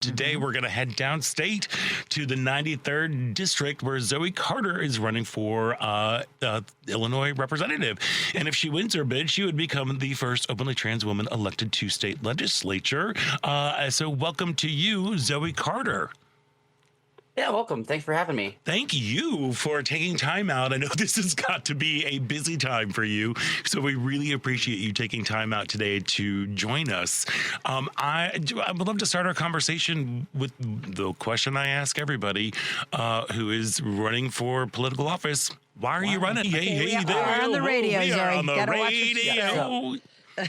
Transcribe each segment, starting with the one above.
Today, we're going to head downstate to the 93rd district where Zoey Carter is running for Illinois representative. And if she wins her bid, she would become the first openly trans woman elected to state legislature. So welcome to you, Zoey Carter. Yeah, welcome. Thanks for having me. Thank you for taking time out. I know this has got to be a busy time for you, so we really appreciate you taking time out today to join us. I would love to start our conversation with the question I ask everybody who is running for political office. Why are you running? Hey, there. We're on the radio, we Zoey. are on the Gotta radio.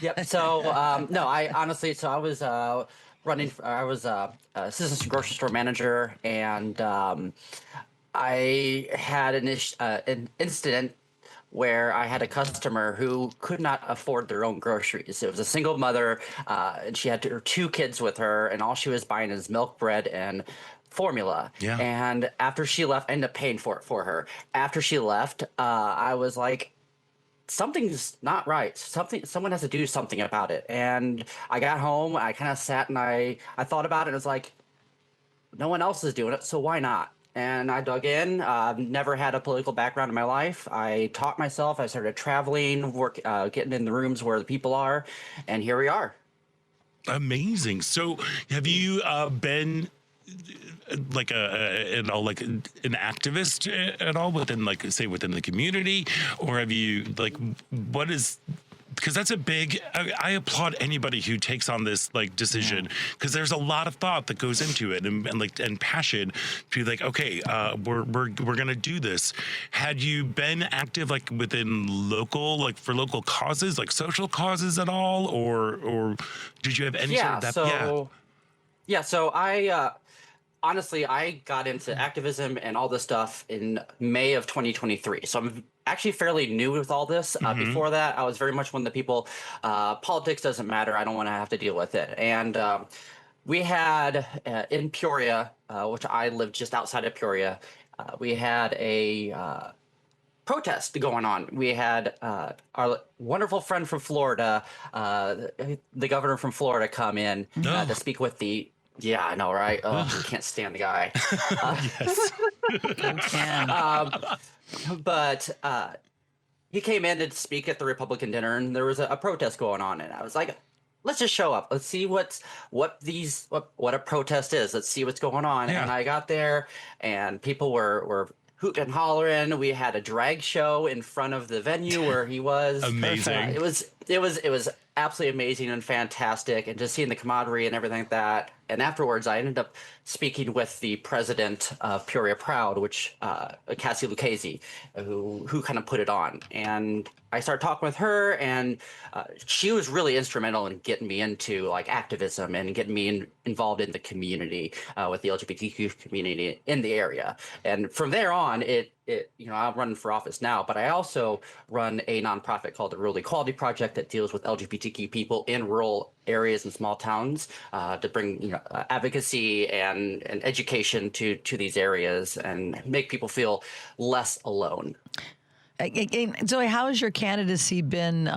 Yep. So, no, I honestly, I was I was assistant grocery store manager, and I had an incident where I had a customer who could not afford their own groceries. It was a single mother, and she had her 2 kids with her, and all she was buying is milk, bread, and formula. Yeah. And after she left, I ended up paying for it for her. After she left, I was like, something's not right. Someone has to do something about it. And I got home, I kind of sat and I thought about it, and it's like, no one else is doing it, so why not? And I dug in. I've never had a political background in my life. I taught myself. I started traveling, getting in the rooms where the people are, and here we are. Amazing. So have you been like an activist at all within, like, say, within the community, or have you, like, what is, because that's a big, I applaud anybody who takes on this, like, decision, because there's a lot of thought that goes into it, and passion to be like, okay, we're gonna do this. Had you been active, like, within local, like, for local causes, like social causes at all, or did you have any sort of that? So I honestly, I got into activism and all this stuff in May of 2023. So I'm actually fairly new with all this. Before that, I was very much one of the people, politics doesn't matter. I don't want to have to deal with it. And we had in Peoria, which I lived just outside of Peoria, we had a protest going on. We had our wonderful friend from Florida, the governor from Florida, come in to speak with the. Yeah, I know, right? I can't stand the guy. But he came in to speak at the Republican dinner, and there was a protest going on, and I was like, let's just show up. Let's see what a protest is. Let's see what's going on. Yeah. And I got there, and people were hooting and hollering. We had a drag show in front of the venue where he was. Amazing. It was absolutely amazing and fantastic, and just seeing the camaraderie and everything like that. And afterwards, I ended up speaking with the president of Peoria Proud, which Cassie Lucchese, who kind of put it on. And I started talking with her, and she was really instrumental in getting me into, like, activism and getting me involved in the community, with the LGBTQ community in the area. And from there on, I'm running for office now, but I also run a nonprofit called the Rural Equality Project that deals with LGBTQ people in rural areas and small towns, to bring advocacy and education to these areas and make people feel less alone. Zoey, how has your candidacy been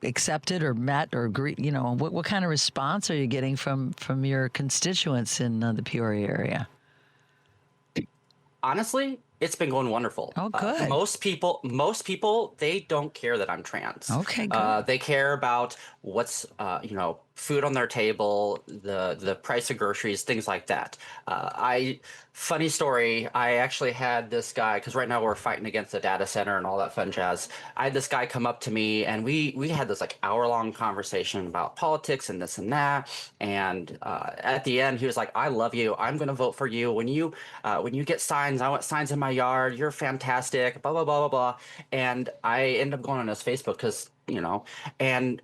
accepted or met or agreed? What kind of response are you getting from your constituents in the Peoria area? Honestly, it's been going wonderful. Oh, good. Most people, they don't care that I'm trans. Okay, good. They care about what's, food on their table, the price of groceries, things like that. Funny story, I actually had this guy, because right now we're fighting against the data center and all that fun jazz. I had this guy come up to me, and we had this, like, hour-long conversation about politics and this and that. And at the end, he was like, I love you. I'm going to vote for you. When you get signs, I want signs in my yard. You're fantastic, blah, blah, blah, blah, blah. And I ended up going on his Facebook because, and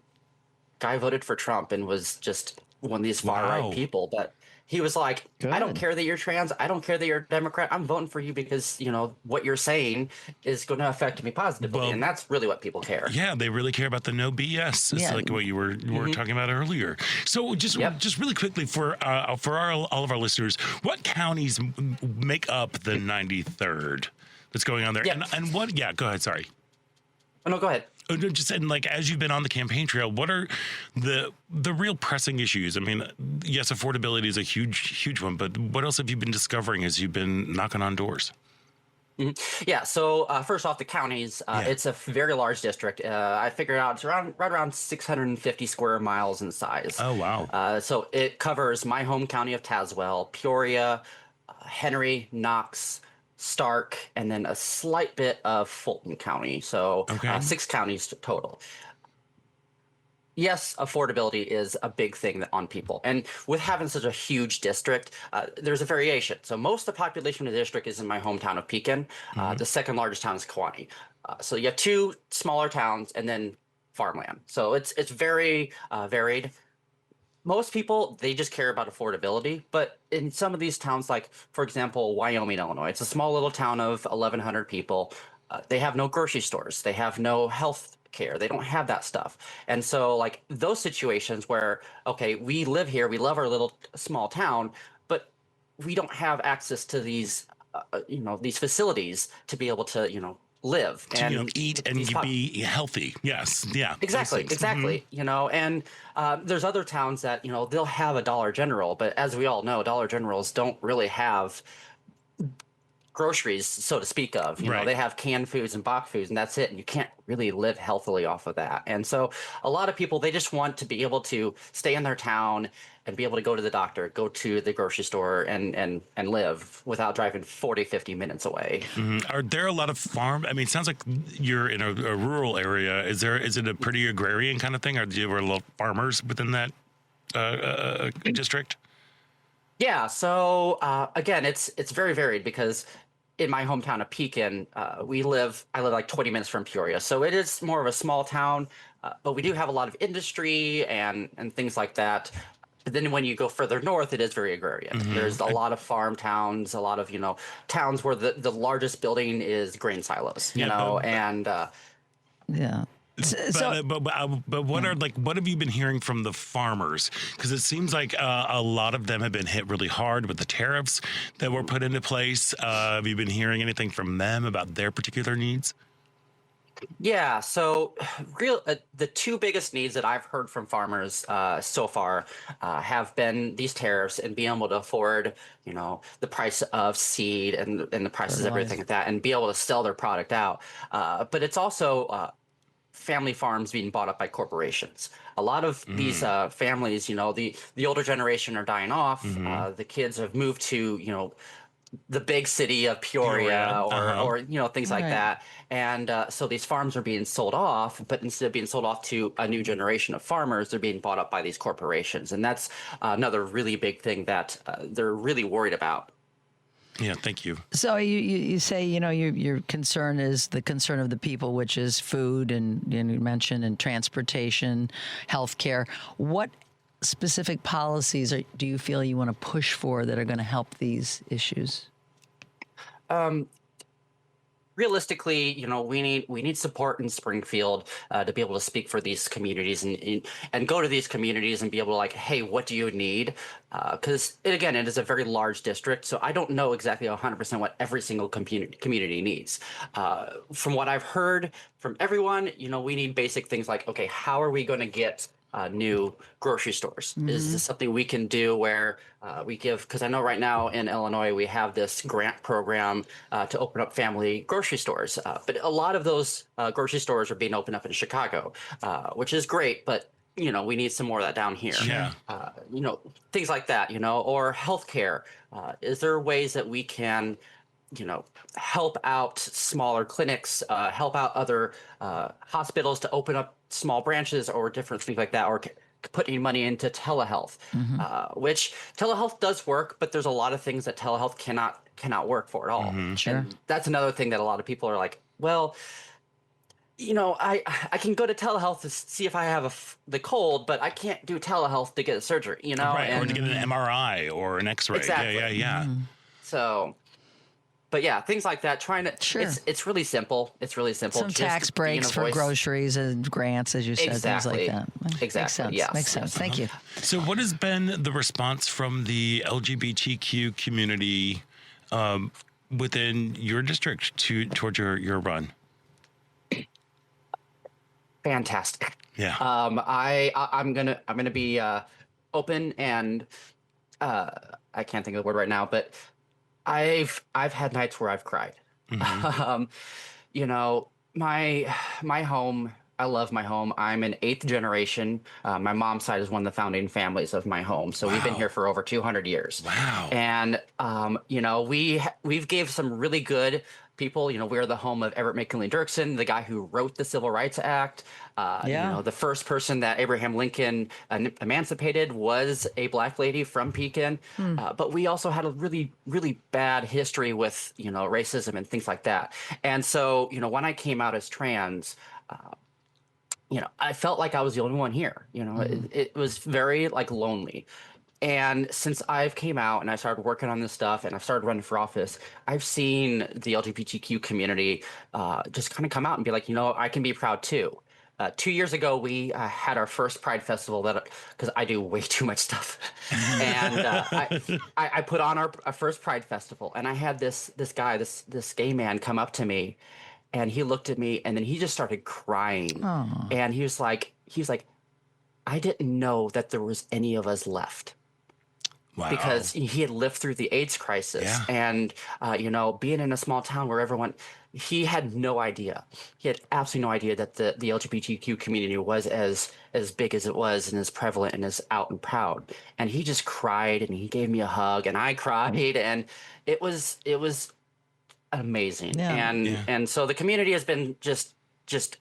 guy voted for Trump and was just one of these far-right people. But he was like, I don't care that you're trans. I don't care that you're a Democrat. I'm voting for you because, what you're saying is going to affect me positively. Well, and that's really what people care. Yeah, they really care about the no BS. It's like what you were talking about earlier. So just really quickly for all of our listeners, what counties make up the 93rd that's going on there? Yep. And what, go ahead, sorry. Oh, no, go ahead. No, just and like as you've been on the campaign trail, what are the real pressing issues? I mean, yes, affordability is a huge one, but what else have you been discovering as you've been knocking on doors? Yeah. So first off, the counties. Yeah. It's a very large district. I figured out it's right around 650 square miles in size. Oh, wow. So it covers my home county of Tazewell, Peoria, Henry, Knox, Stark, and then a slight bit of Fulton County. So Okay. 6 counties total. Yes, affordability is a big thing on people. And with having such a huge district, there's a variation. So most of the population of the district is in my hometown of Pekin. The second largest town is Kewanee. So you have 2 smaller towns and then farmland. So it's very varied. Most people, they just care about affordability. But in some of these towns, like, for example, Wyoming, Illinois, it's a small little town of 1,100 people. They have no grocery stores. They have no health care. They don't have that stuff. And so, like, those situations where, okay, we live here, we love our little small town, but we don't have access to these, these facilities to be able to, live To, and eat and be healthy. Yes. Yeah. Exactly, exactly. And there's other towns that, they'll have a Dollar General, but as we all know, Dollar Generals don't really have groceries, so to speak of. Right. They have canned foods and box foods, and that's it. And you can't really live healthily off of that. And so a lot of people, they just want to be able to stay in their town and be able to go to the doctor, go to the grocery store and live without driving 40, 50 minutes away. Are there a lot of farm? I mean, it sounds like you're in a rural area. Is it a pretty agrarian kind of thing? Or do you have a lot of farmers within that district? Yeah. So again, it's very varied because in my hometown of Pekin, I live like 20 minutes from Peoria. So it is more of a small town, but we do have a lot of industry and things like that. But then when you go further north, it is very agrarian. There's a lot of farm towns, a lot of, towns where the largest building is grain silos, and Yeah. But what have you been hearing from the farmers? Because it seems like a lot of them have been hit really hard with the tariffs that were put into place. Have you been hearing anything from them about their particular needs? Yeah, so the 2 biggest needs that I've heard from farmers so far have been these tariffs and being able to afford, the price of seed and the prices of everything like that, and be able to sell their product out. But it's also family farms being bought up by corporations. A lot of these families, the older generation are dying off. The kids have moved to, the big city of Peoria or things like that. And so these farms are being sold off, but instead of being sold off to a new generation of farmers, they're being bought up by these corporations. And that's another really big thing that they're really worried about. Yeah, thank you. So you say, your concern is the concern of the people, which is food and you mentioned and transportation, healthcare. What specific policies do you feel you want to push for that are going to help these issues? Realistically, we need support in Springfield to be able to speak for these communities and go to these communities and be able to like, hey, what do you need? Because again, it is a very large district, so I don't know exactly 100% what every single community needs. From what I've heard from everyone, we need basic things like, okay, how are we going to get new grocery stores? Is this something we can do where we give, because I know right now in Illinois we have this grant program to open up family grocery stores, but a lot of those grocery stores are being opened up in Chicago, which is great, but we need some more of that down here. Yeah. Things like that, or healthcare. Is there ways that we can help out smaller clinics, help out other hospitals to open up small branches or different things like that, or putting money into telehealth, which telehealth does work, but there's a lot of things that telehealth cannot work for at all. Sure. And that's another thing that a lot of people are like, well, I can go to telehealth to see if I have the cold, but I can't do telehealth to get a surgery, Right, or and to get an MRI or an X-ray. Exactly. Yeah. so. But yeah, things like that. Sure. It's really simple. It's really simple. Some Just tax breaks for voice. groceries and grants, as you said, Exactly. things like that. Exactly. Makes sense. Yes. Makes sense. Thank you. So what has been the response from the LGBTQ community within your district towards your run? fantastic. Yeah. I'm gonna be open and I can't think of the word right now, but I've had nights where I've cried. Um, you know, my home. I love my home. I'm an eighth generation. My mom's side is one of the founding families of my home, so we've been here Wow. for over 200 years. Wow. And we've gave some really good people. We're the home of Everett McKinley Dirksen, the guy who wrote the Civil Rights Act. Yeah. The first person that Abraham Lincoln emancipated was a black lady from Pekin. But we also had a really, really bad history with, racism and things like that. And so, when I came out as trans, I felt like I was the only one here. It was very like lonely. And since I've came out and I started working on this stuff and I've started running for office, I've seen the LGBTQ community just kind of come out and be like, I can be proud too. 2 years ago, we had our first Pride Festival because I do way too much stuff, and I put on our first Pride Festival, and I had this guy, this gay man, come up to me, and he looked at me, and then he just started crying, and he was like, I didn't know that there was any of us left. Wow. Because he had lived through the AIDS crisis, Yeah. and being in a small town where he had no idea. He had absolutely no idea that the LGBTQ community was as big as it was and as prevalent and as out and proud. And he just cried and he gave me a hug and I cried, and it was amazing. Yeah. And so the community has been just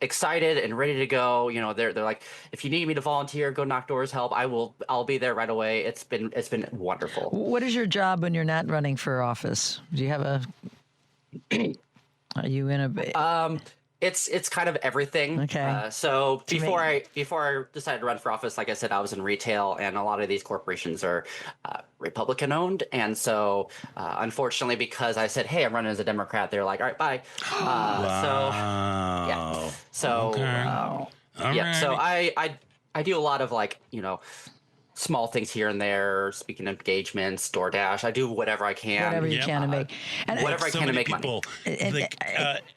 excited and ready to go. They're like, if you need me to volunteer, go knock doors, help, I'll be there right away. It's been wonderful. What is your job when you're not running for office? Do you have are you in a It's kind of everything. Okay. So before I decided to run for office, like I said, I was in retail, and a lot of these corporations are Republican owned, and so unfortunately, because I said, "Hey, I'm running as a Democrat," they're like, "All right, bye." Wow. Yeah. So Okay. All yeah. So right. I do a lot of small things here and there, speaking of engagements, DoorDash. I do whatever I can. whatever you Yep. can to make and whatever I So can to many make money. people, hey,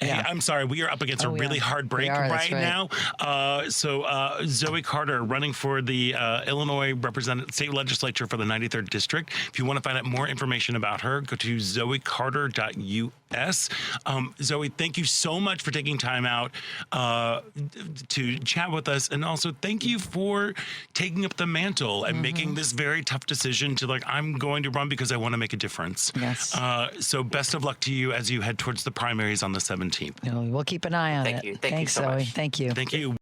yeah. I'm sorry, we are up against a we really are. hard break We are, that's right right. now. So Zoey Carter running for the Illinois State Legislature for the 93rd District. If you want to find out more information about her, go to zoecarter.us. Zoey, thank you so much for taking time out to chat with us, and also thank you for taking up the mantle and making this very tough decision to I'm going to run because I want to make a difference. Yes. So best of luck to you as you head towards the primaries on the 17th. We'll keep an eye on Thank it. you. Thank you Thanks, so Zoe. much. Thank you. Thank you.